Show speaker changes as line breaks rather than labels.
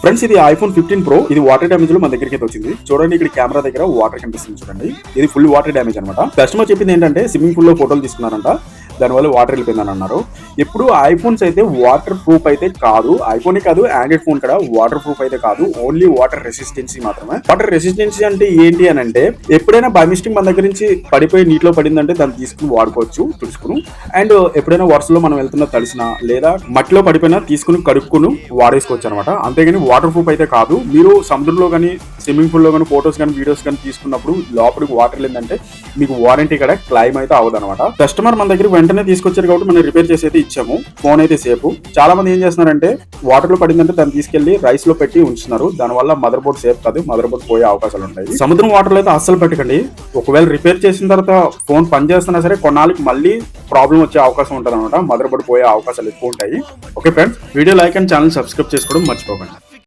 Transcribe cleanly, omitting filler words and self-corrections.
Friends ఇది iPhone 15 Pro. ఇది water damage లో మన దగ్గరికి అయితే వచ్చింది. చూడండి ఇక్కడ కెమెరా దగ్గర వాటర్ కనిపిస్తుంది చూడండి. ఇది ఫుల్ వాటర్ డ్యామేజ్ అనమాట. కస్టమర్ చెప్పింది ఏంటంటే స్విమ్మింగ్ పూల్ లో ఫోటోలు తీసుకున్నారంట, దానివల్ల వాటర్ వెళ్ళిపోయిందని అన్నారు. ఎప్పుడు ఐఫోన్స్ అయితే వాటర్ ప్రూఫ్ అయితే కాదు, ఐఫోనే కాదు ఆండ్రాయిడ్ ఫోన్ కూడా వాటర్ ప్రూఫ్ అయితే కాదు, ఓన్లీ వాటర్ రెసిస్టెన్సీ మాత్రమే. వాటర్ రెసిస్టెన్సీ అంటే ఏంటి అని అంటే ఎప్పుడైనా బై మిస్టేక్ మన దగ్గర నుంచి పడిపోయి నీటిలో పడిందంటే దాన్ని తీసుకుని వాడుకోవచ్చు తుడుచుకుని. అండ్ ఎప్పుడైనా వర్షంలో మనం వెళ్తున్నా తడిసినా లేదా మట్టిలో పడిపోయినా తీసుకుని కడుక్కుని వాడేసుకోవచ్చు అనమాట. అంతేగాని వాటర్ ప్రూఫ్ అయితే కాదు. మీరు సముద్రంలో కానీ స్విమ్మింగ్ పూల్ లో కానీ ఫోటోస్ కానీ వీడియోస్ కానీ తీసుకున్నప్పుడు లోపలికి వాటర్ లేదంటే మీకు వారంటీ కూడా క్లైమ్ అయితే అవ్వదు అనమాట. కస్టమర్ మన దగ్గర వెంటనే తీసుకొచ్చారు కాబట్టి మనం రిపేర్ చేసి అయితే ఇచ్చాము. ఫోన్ అయితే సేఫ్. చాలా మంది ఏం చేస్తున్నారంటే వాటర్ లో పడిందంటే దాన్ని తీసుకెళ్లి రైస్ లో పెట్టి ఉంచుతున్నారు. దానివల్ల మదర్ బోర్డ్ సేఫ్ కాదు, మదర్ బోర్డ్ పోయే అవకాశాలు ఉంటాయి. సముద్రం వాటర్ లో అయితే అస్సలు పెట్టకండి. ఒకవేళ రిపేర్ చేసిన తర్వాత ఫోన్ పనిచేస్తున్నా సరే కొన్నాళ్ళకి మళ్ళీ ప్రాబ్లం వచ్చే అవకాశం ఉంటుంది అనమాట. మదర్ బోర్డ్ పోయే అవకాశాలు ఎక్కువ ఉంటాయి. Okay friends, video like and channel subscribe చేసుకోవడం మర్చిపోకండి.